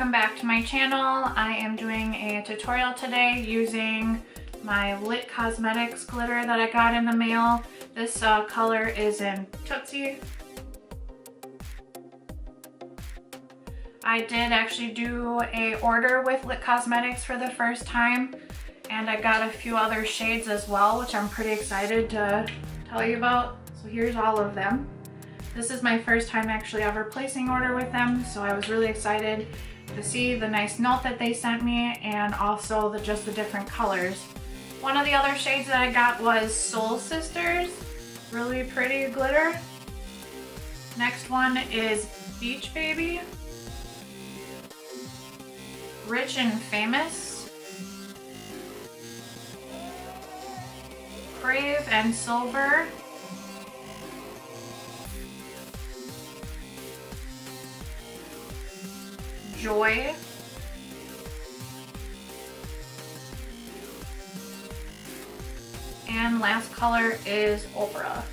welcome back to my channel. I am doing a tutorial today using my Lit Cosmetics glitter that I got in the mail. This color is in Tootsie. I did actually do a order with Lit Cosmetics for the first time, and I got a few other shades as well, which I'm pretty excited to tell you about. So here's all of them. This is my first time actually ever placing order with them, so I was really excited to see the nice note that they sent me and also just the different colors. One of the other shades that I got was Soul Sisters, really pretty glitter. Next one is Beach Baby, Rich and Famous, Crave and Silver, Joy, and last color is Opera.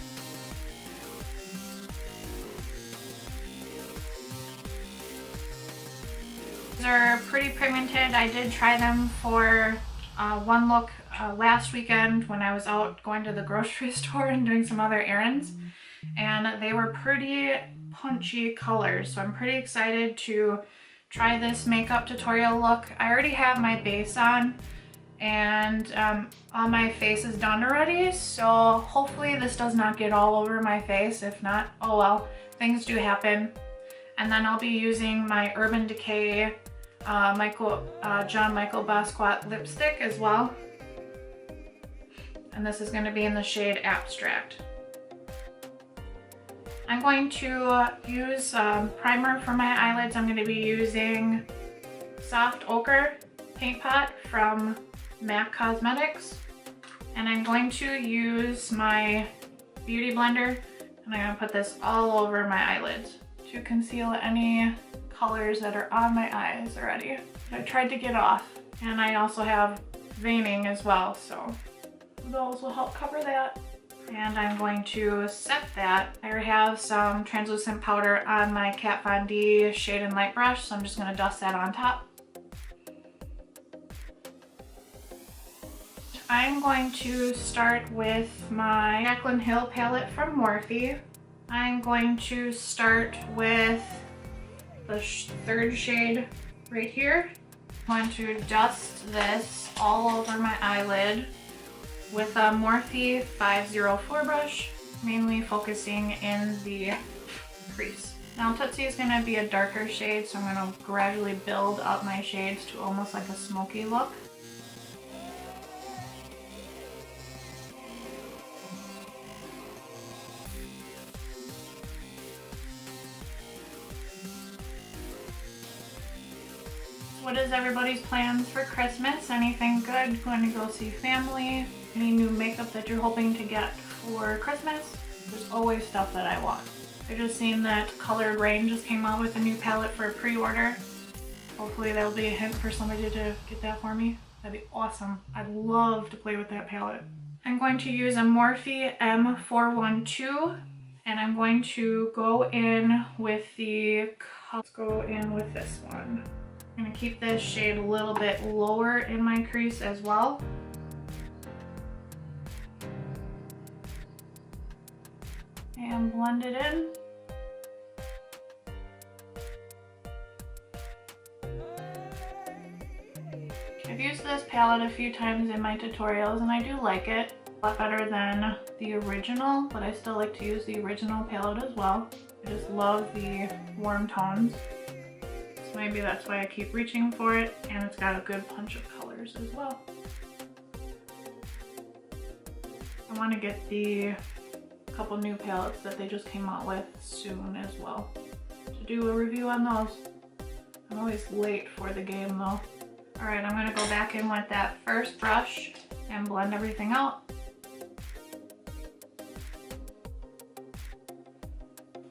These are pretty pigmented. I did try them for one look last weekend when I was out going to the grocery store and doing some other errands, and they were pretty punchy colors, so I'm pretty excited to try this makeup tutorial look. I already have my base on and all my face is done already, so hopefully this does not get all over my face. If not, oh well, things do happen. And then I'll be using my Urban Decay John Michael Basquiat lipstick as well, and this is going to be in the shade Abstract. I'm going to use primer for my eyelids. I'm going to be using Soft Ochre paint pot from MAC Cosmetics, and I'm going to use my beauty blender and I'm going to put this all over my eyelids to conceal any colors that are on my eyes already. I tried to get off, and I also have veining as well, so those will help cover that. And I'm going to set that. I already have some translucent powder on my Kat Von D Shade and Light brush, so I'm just going to dust that on top. I'm going to start with my Jaclyn Hill Palette from Morphe. I'm going to start with the third shade right here. I'm going to dust this all over my eyelid with a Morphe 504 brush, mainly focusing in the crease. Now Tootsie is going to be a darker shade, so I'm going to gradually build up my shades to almost like a smoky look. What is everybody's plans for Christmas? Anything good? Going to go see family? Any new makeup that you're hoping to get for Christmas? There's always stuff that I want. I just seen that Colored Rain just came out with a new palette for a pre-order. Hopefully that'll be a hint for somebody to get that for me. That'd be awesome. I'd love to play with that palette. I'm going to use a Morphe M412, and I'm going to go in with let's go in with this one. I'm going to keep this shade a little bit lower in my crease as well. And blend it in. I've used this palette a few times in my tutorials and I do like it. A lot better than the original, but I still like to use the original palette as well. I just love the warm tones. So maybe that's why I keep reaching for it, and it's got a good punch of colors as well. I want to get the couple new palettes that they just came out with soon as well to do a review on those. I'm always late for the game though. Alright, I'm going to go back in with that first brush and blend everything out.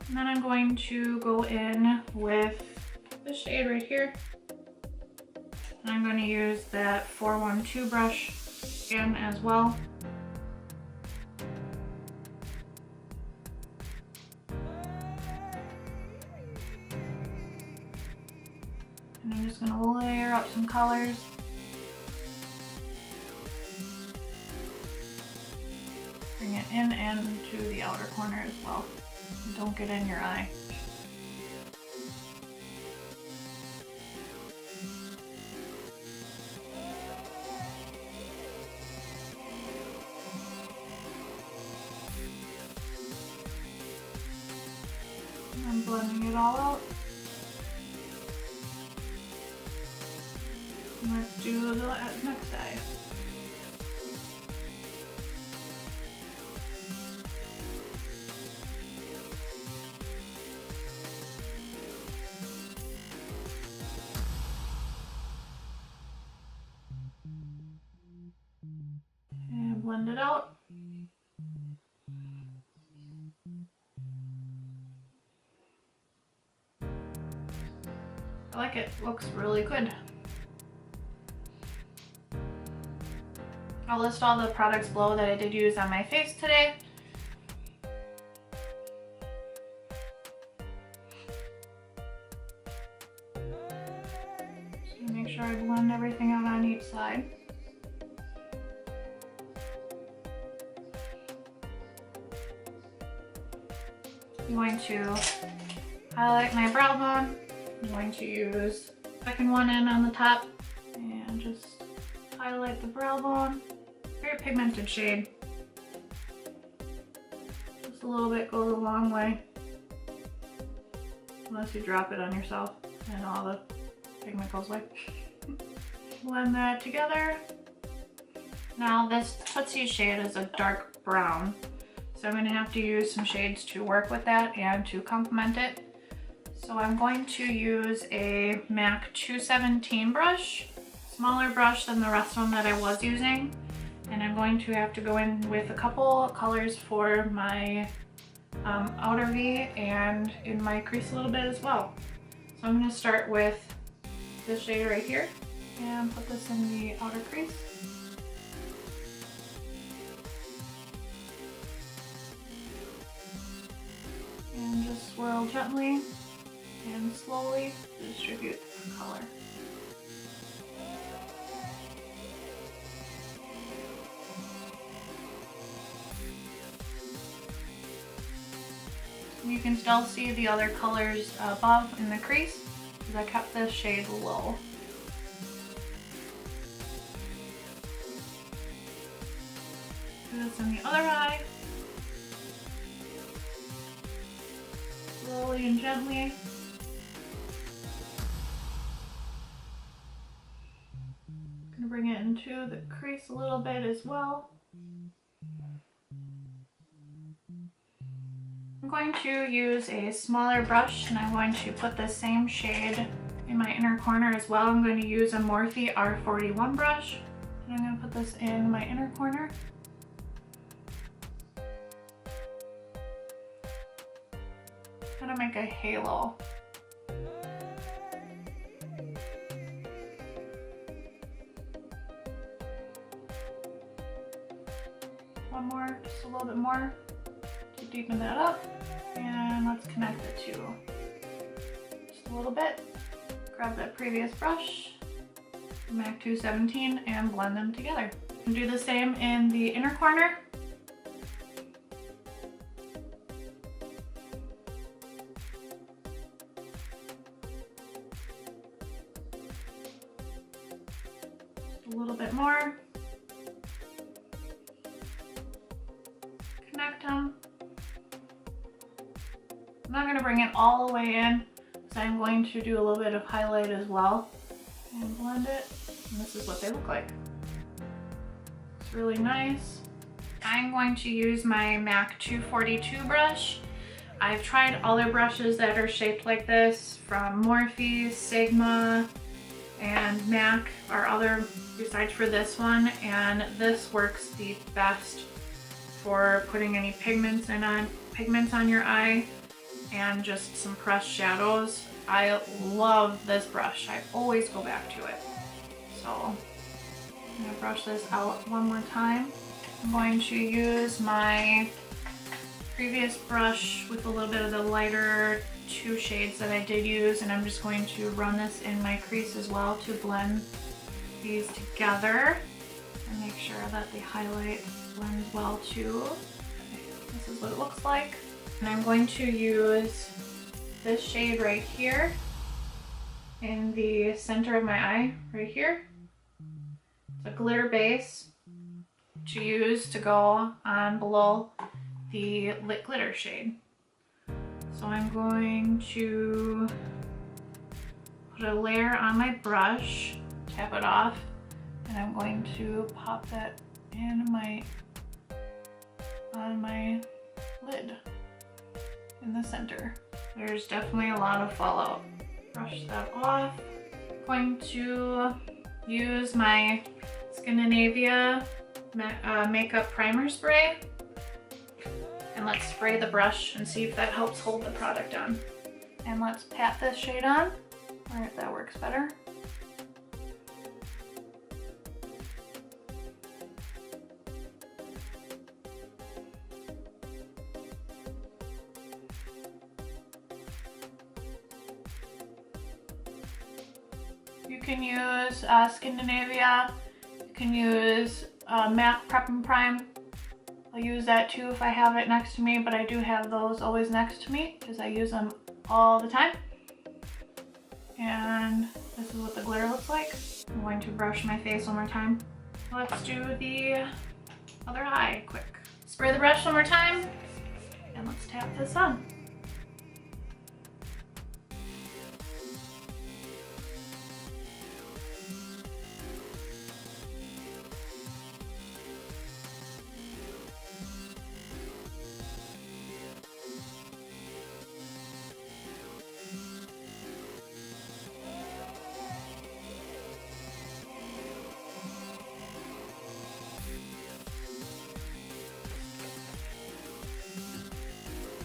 And then I'm going to go in with this shade right here. And I'm going to use that 412 brush again as well. gonna layer up some colors. Bring it in and to the outer corner as well. And don't get in your eye. I'm blending it all out. Let's do the next eye. And blend it out. I like it, looks really good. I'll list all the products below that I did use on my face today. Just make sure I blend everything out on each side. I'm going to highlight my brow bone. I'm going to use the second one in on the top and just highlight the brow bone. Very pigmented shade. Just a little bit goes a long way. Unless you drop it on yourself and all the pigment goes away. Blend that together. Now this Tootsie shade is a dark brown. So I'm going to have to use some shades to work with that and to complement it. So I'm going to use a MAC 217 brush, smaller brush than the rest of them that I was using. And I'm going to have to go in with a couple colors for my outer V and in my crease a little bit as well. So I'm going to start with this shade right here and put this in the outer crease. And just swirl gently and slowly distribute the color. You can still see the other colors above in the crease because I kept this shade low. Do this in the other eye. Slowly and gently. Gonna bring it into the crease a little bit as well. I'm going to use a smaller brush and I'm going to put the same shade in my inner corner as well. I'm going to use a Morphe R41 brush and I'm going to put this in my inner corner. Kind of make a halo. One more, just a little bit more to deepen that up. And let's connect the two. Just a little bit. Grab that previous brush, MAC 217, and blend them together. And do the same in the inner corner. Just a little bit more. Connect them. I'm not going to bring it all the way in, so I'm going to do a little bit of highlight as well and blend it. And this is what they look like. It's really nice. I'm going to use my MAC 242 brush. I've tried other brushes that are shaped like this from Morphe, Sigma, and MAC are other besides for this one, and this works the best for putting any pigments on your eye and just some pressed shadows. I love this brush. I always go back to it. So I'm gonna brush this out one more time. I'm going to use my previous brush with a little bit of the lighter two shades that I did use, and I'm just going to run this in my crease as well to blend these together and make sure that the highlight blends well too. This is what it looks like. And I'm going to use this shade right here in the center of my eye, right here. It's a glitter base to use to go on below the lit glitter shade. So I'm going to put a layer on my brush, tap it off, and I'm going to pop that in on my lid in the center. There's definitely a lot of fallout. Brush that off. Going to use my Skindinavia makeup primer spray, and let's spray the brush and see if that helps hold the product on. And let's pat this shade on, or if that works better. You can use Skindinavia, you can use MAC Prep and Prime. I'll use that too if I have it next to me, but I do have those always next to me because I use them all the time. And this is what the glitter looks like. I'm going to brush my face one more time. Let's do the other eye quick. Spray the brush one more time, and let's tap this on.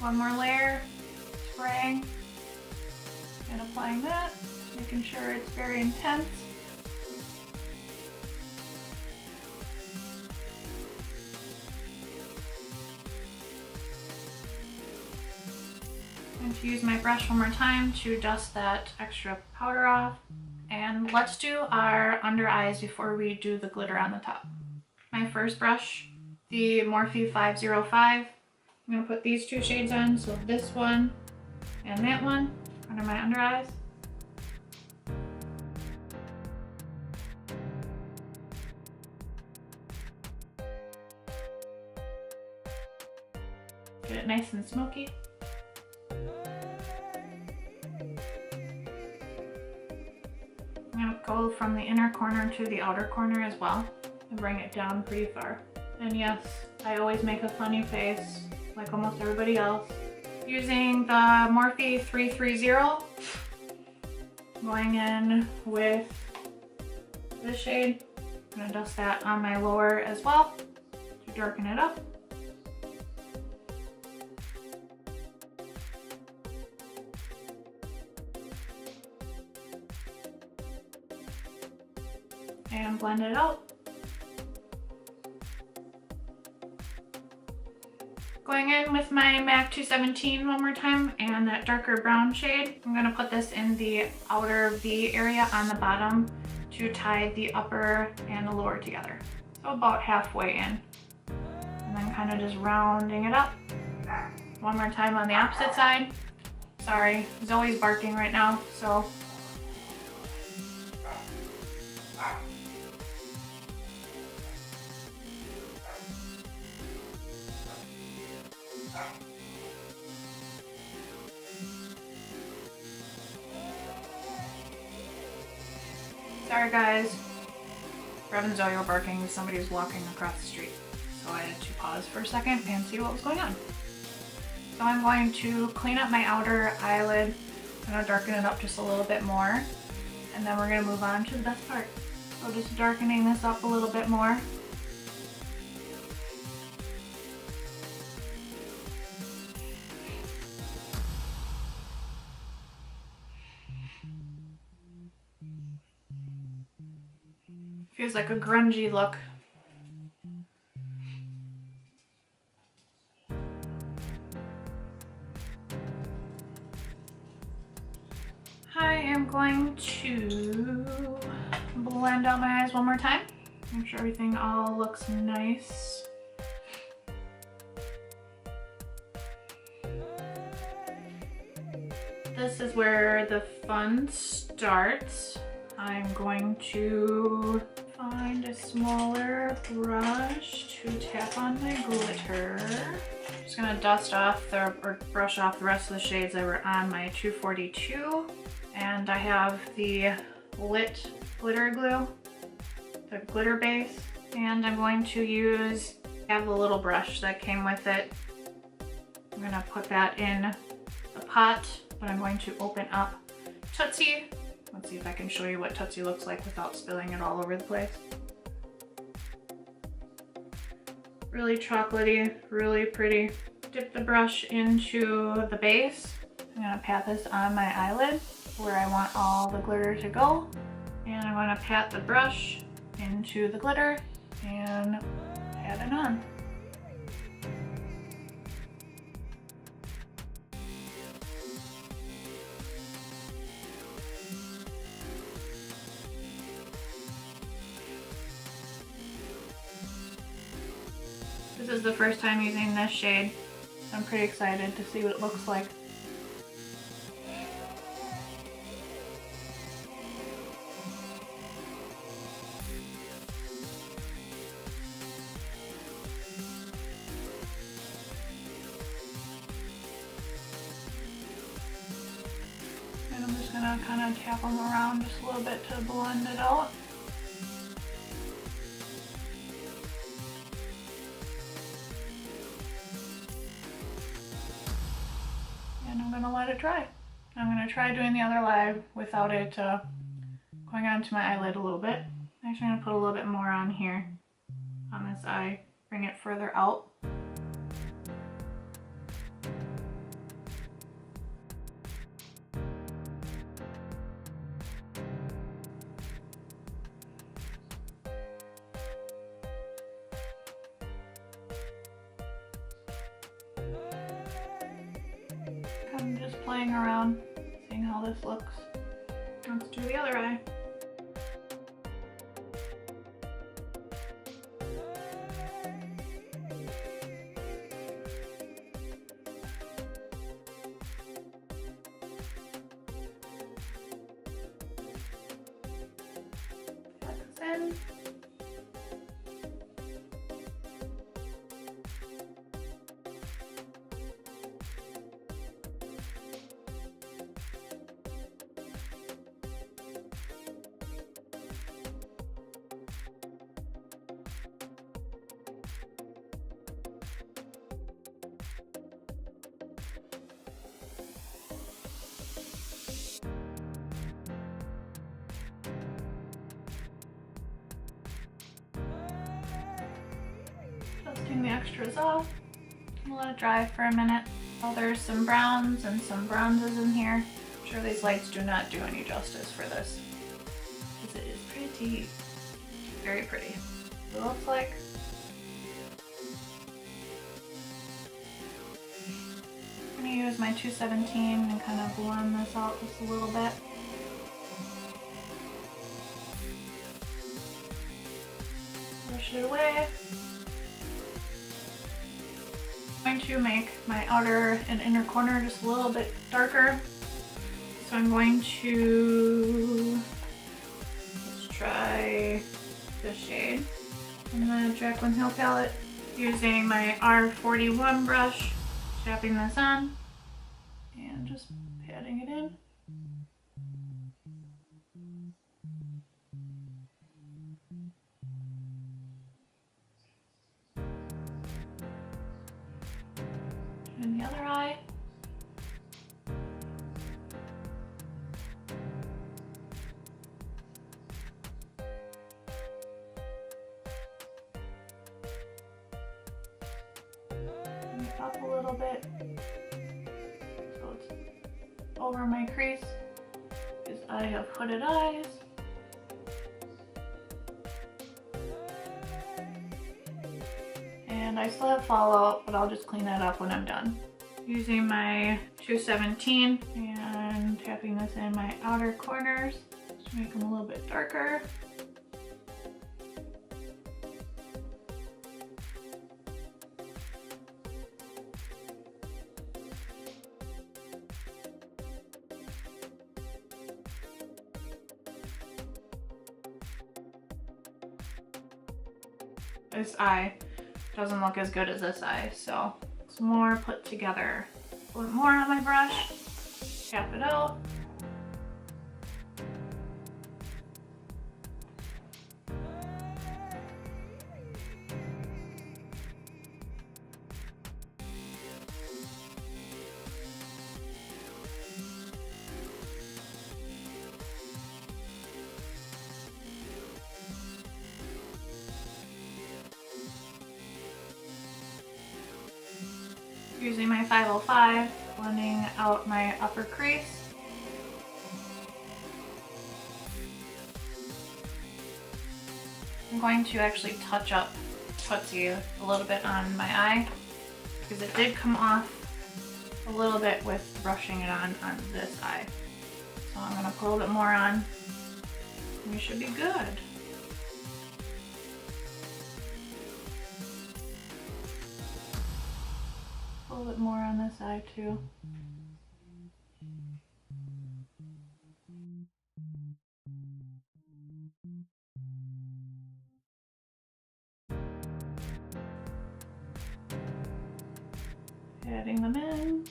One more layer, spraying and applying that, making sure it's very intense. I'm going to use my brush one more time to dust that extra powder off. And let's do our under eyes before we do the glitter on the top. My first brush, the Morphe 505. I'm going to put these two shades on, so this one and that one under my under eyes. Get it nice and smoky. I'm going to go from the inner corner to the outer corner as well and bring it down pretty far. And yes, I always make a funny face, like almost everybody else. Using the Morphe 330, going in with this shade. I'm gonna dust that on my lower as well to darken it up. And blend it out. Going in with my MAC 217 one more time and that darker brown shade. I'm going to put this in the outer V area on the bottom to tie the upper and the lower together. So about halfway in. And then kind of just rounding it up. One more time on the opposite side. Sorry, Zoe's barking right now, so. Sorry guys, Rev and Zoe were barking as somebody was walking across the street. So I had to pause for a second and see what was going on. So I'm going to clean up my outer eyelid. I'm going to darken it up just a little bit more. And then we're going to move on to the best part. So just darkening this up a little bit more. Feels like a grungy look. blend out my eyes one more time. Make sure everything all looks nice. This is where the fun starts. I'm going to find a smaller brush to tap on my glitter. Just gonna dust off or brush off the rest of the shades that were on my 242. And I have the Lit glitter glue, the glitter base. And I'm going to have the little brush that came with it. I'm gonna put that in the pot, but I'm going to open up Tootsie. Let's see if I can show you what Tootsie looks like without spilling it all over the place. Really chocolatey, really pretty. Dip the brush into the base. I'm gonna pat this on my eyelid where I want all the glitter to go. And I'm gonna pat the brush into the glitter and pat it on. This is the first time using this shade. I'm pretty excited to see what it looks like. And I'm just gonna kind of tap them around just a little bit to blend it out. Let it dry. I'm going to try doing the other eye without it going onto my eyelid a little bit. I'm actually going to put a little bit more on here on this eye, bring it further out. I'm just playing around, seeing how this looks. Let's do the other eye. Pat this in. Dusting the extras off. I'll let it dry for a minute. Oh, there's some browns and some bronzes in here. I'm sure these lights do not do any justice for this, because it is pretty. Very pretty. It looks like. I'm going to use my 217 and kind of blend this out just a little bit. Brush it away. I'm going to make my outer and inner corner just a little bit darker. So I'm going to, let's try this shade in the Jaclyn Hill Palette, using my R41 brush, tapping this on and just patting it in. And the other eye. Bring it up a little bit so it's over my crease, because I have hooded eyes. And I still have fallout, but I'll just clean that up when I'm done. Using my 217 and tapping this in my outer corners to make them a little bit darker. This eye doesn't look as good as this eye, so it's more put together. Put more on my brush, tap it out. Using my 505, blending out my upper crease. I'm going to actually touch up Tootsie a little bit on my eye because it did come off a little bit with brushing it on this eye. So I'm going to put a little bit more on and we should be good. A little bit more on this eye too. Adding them in.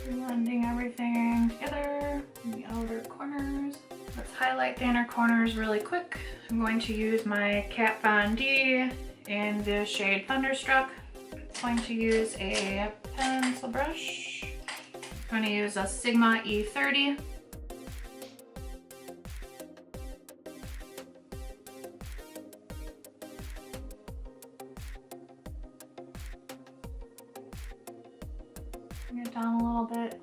Blending everything together in the outer corners. Let's highlight the inner corners really quick. I'm going to use my Kat Von D in the shade Thunderstruck. I'm going to use a pencil brush. I'm going to use a Sigma E30. Bring it down a little bit.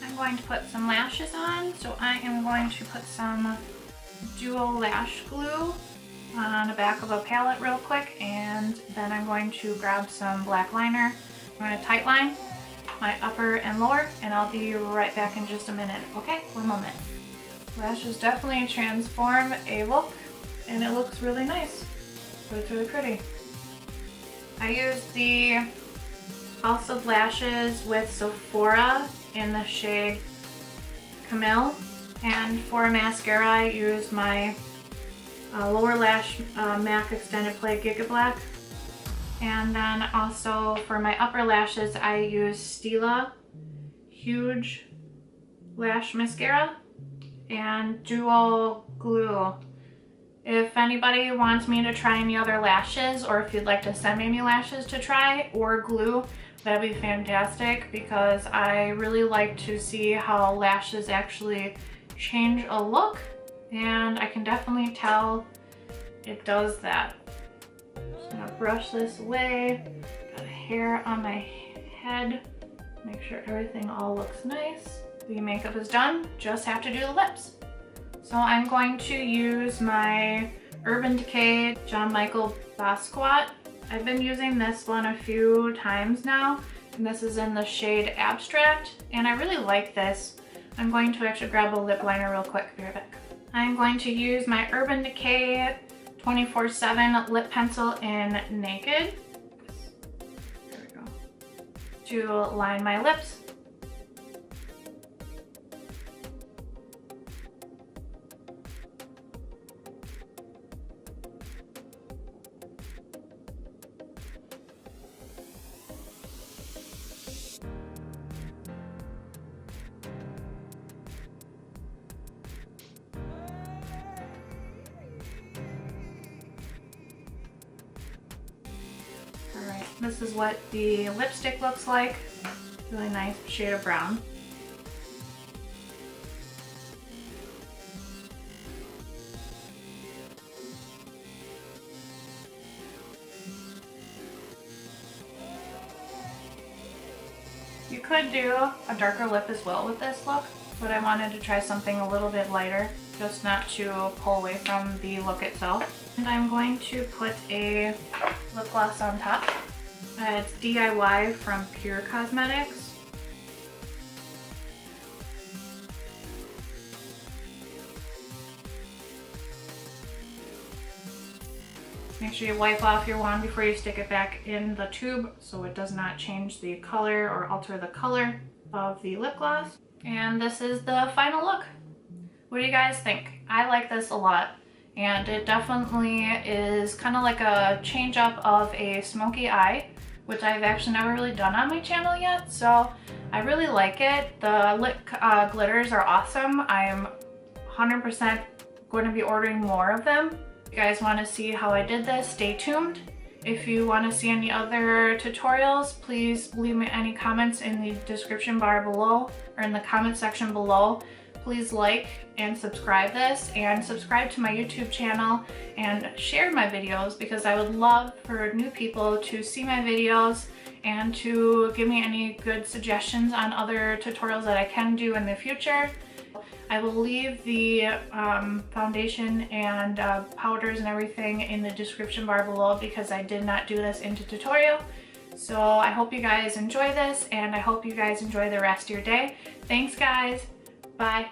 I'm going to put some lashes on, so I am going to put some dual lash glue on the back of a palette real quick, and then I'm going to grab some black liner. I'm going to tight line my upper and lower, and I'll be right back in just a minute. Okay, 1 moment. Lashes definitely transform a look, and it looks really nice. So it's really pretty. I used the House of Lashes with Sephora in the shade Camille, and for mascara I used my lower lash MAC Extended Play Giga Black, and then also for my upper lashes I used Stila Huge Lash Mascara and Dual Glue. If anybody wants me to try any other lashes, or if you'd like to send me any lashes to try or glue, that'd be fantastic, because I really like to see how lashes actually change a look, and I can definitely tell it does that. Just gonna brush this away. Got hair on my head. Make sure everything all looks nice. The makeup is done, just have to do the lips. So I'm going to use my Urban Decay John Michael Basquiat. I've been using this one a few times now, and this is in the shade Abstract, and I really like this. I'm going to actually grab a lip liner real quick. Be right back. I'm going to use my Urban Decay 24/7 lip pencil in Naked. There we go. To line my lips. This is what the lipstick looks like. Really nice shade of brown. could do a darker lip as well with this look, but I wanted to try something a little bit lighter, just not to pull away from the look itself. And I'm going to put a lip gloss on top. It's DIY from Pure Cosmetics. Make sure you wipe off your wand before you stick it back in the tube so it does not change the color or alter the color of the lip gloss. And this is the final look. What do you guys think? I like this a lot, and it definitely is kind of like a change up of a smoky eye, which I've actually never really done on my channel yet, so I really like it. The lip glitters are awesome. I'm 100% going to be ordering more of them. If you guys want to see how I did this, stay tuned. If you want to see any other tutorials, please leave me any comments in the description bar below or in the comment section below. Please like and subscribe this, and subscribe to my YouTube channel and share my videos, because I would love for new people to see my videos and to give me any good suggestions on other tutorials that I can do in the future. I will leave the foundation and powders and everything in the description bar below, because I did not do this into tutorial. So I hope you guys enjoy this, and I hope you guys enjoy the rest of your day. Thanks guys, bye.